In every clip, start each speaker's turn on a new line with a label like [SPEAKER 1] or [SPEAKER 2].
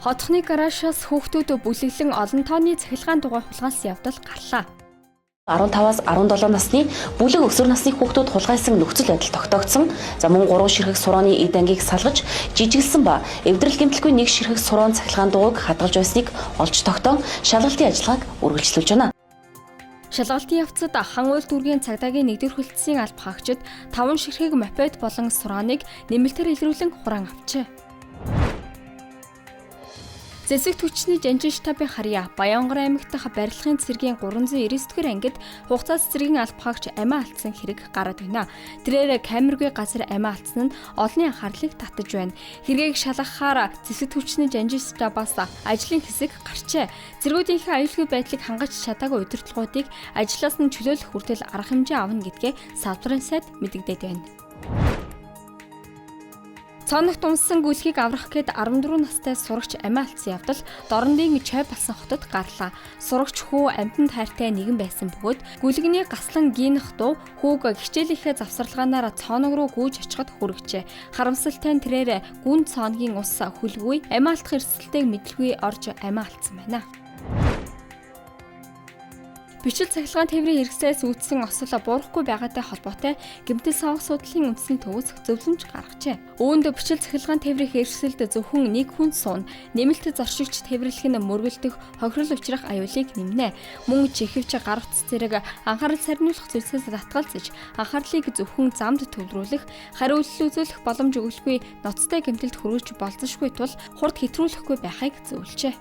[SPEAKER 1] Хотхны гаражаас хүүхдүүд бүлэглэн олон тооны цахилгаан дугуй хулгайлсан явдал гарлаа.
[SPEAKER 2] 15-аас 17 насны бүлэг өсвөр насны хүүхдүүд хулгайлсан нөхцөл байдал тогтоогдсон. За мөн 3 ширхэг сурооны эд ангийг салгаж жижиглсэн ба эвдрэл гэмтэлгүй 1 ширхэг суроон цахилгаан дугуйг хадгалж байсныг олж тогтоон шалгалтын ажиллагааг үргэлжлүүлж байна.
[SPEAKER 1] Шалгалтын явцад хан уйл дүүргийн цагдаагийн 1-р хөлтсийн алба хаагчид 5 ширхэг мопед болон сурааныг нэмэлтээр илрүүлэн хураан авчээ. Зэвсэгт хүчний Жанжин штабын харьяа Баянгар аймаг дахь барилгын цэргийн 399-р ангид хугацаас цэргийн алба хаагч амиа алдсан хэрэг гараад байна. Тэрээр камергүй газар амиа алдсан нь олонний анхаарлыг татаж байна. Хэргийг шалгахаар зэвсэгт хүчний Жанжин штабаас ажлын хэсэг гарчээ. Цэргүүдийнхээ аюулгүй байдлыг хангаж чадаагүй удирдлагуудыг ажлаас нь чөлөөлөх хүртэл арга хэмжээ авна гэдгээ салбарын сайд мэдэгдээд байна. Цаанагт унсан гүлхийг аврах гээд 14 настай сурагч амиа алдсан явдал Дорндын Чой болсон хотод гарлаа. Сурагч хүү амьтанд хайртай нэгэн байсан бөгөөд гүлгний гаслан гинх дуу хүүг хичээлийнхээ завсарлагаанаар цооног руу гүйж очиход хүргэжээ. Харамсалтай нь тэрээр гүн цооногийн ус хүлгүй амиа алдах эрсдэлтэйг мэдлгүй орж амиа алдсан байна. Бичил цахилгаан тээврийн хэрэгсээс үүдсэн осол буурахгүй байгаатай холбоотой гэмтэл сонгох судлалын үндэсний төвөөс зөвлөмж гаргажээ. Үүнд бичил цахилгаан тээврийн хэрэгсэлд зөвхөн нэг хүн суун, нэмэлт зоршигч тээвэрлэх нь мөргөлдөх, хохирол учрах аюулыг нэмнэ. Мөн чихвч гар утас зэрэг анхаарал сарниулах зүйлсээс татгалзаж, анхаарлыг зөвхөн замд төвлөрүүлэх, хариулт үзүүлэх боломж өгөхгүй ноцтой гэмтэлд хүргэж болзошгүй тул хурд хэтрүүлэхгүй байхыг зөвлөжээ.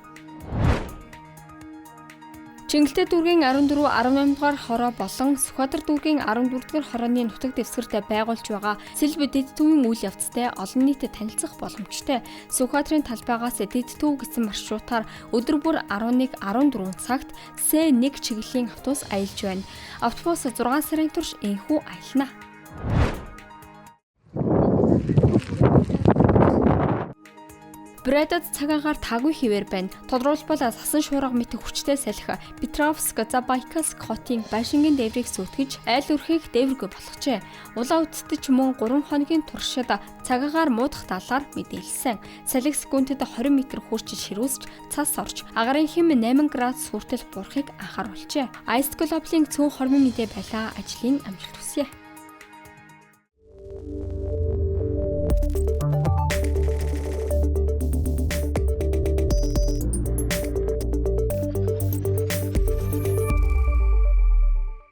[SPEAKER 1] Чингэлтэй дүүргийн 14-18 дугаар хороо болон Сүхбаатар дүүргийн 14 дугаар хорооны нутаг дэвсгэрт байгуулж байгаа Сэлб дэд төвийн үйл явцтай олон нийтэд танилцах боломжтой. Сүхбаатарын талбайгаас дэд төв гэсэн маршрутаар өдөр бүр 11-14 цагт С1 чиглэлийн автобус аялж байна. Автобус 6 сарын турш энхүү аялна. Брэдэд цагаагаар таагүй хിവэр байна. Тодруулбал сасан шуурга мэт хүчтэй салхи Петровск Забайкальск хотын байшингийн дээврийг сүйтгэж айл өрхийг дээвэргүй болгожээ. Улаан үттэд ч мөн 3 хоногийн туршид цагаагаар муудах талаар мэдээлсэн. Салхи секундэд 20 м хүрч ширүүсч цас орж агарын хэм 8 градус хүртэл буурахыг анхааруулжээ. Ice Globe-ийн цөөн хормон мэдээ байлаа. Ажлын амжилт хүсье.